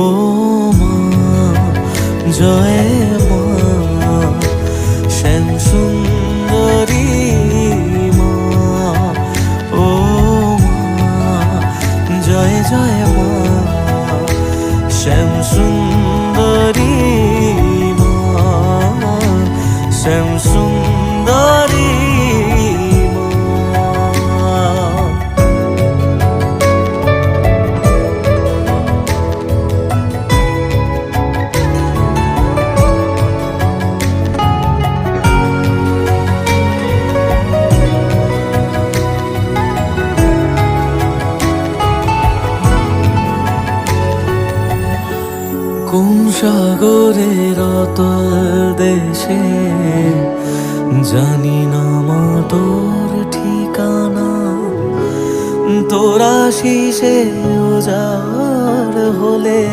ও মা জয় মা, শ্যাম সুন্দরী মা। ও মা জয় জয় মা, শ্যাম সুন্দরী মা, শ্যাম সুন্দরী মা। কোন সাগরের অতল দেশে, জানি না মা তোর ঠিকানা। তোরা শিশে উজাড় হলে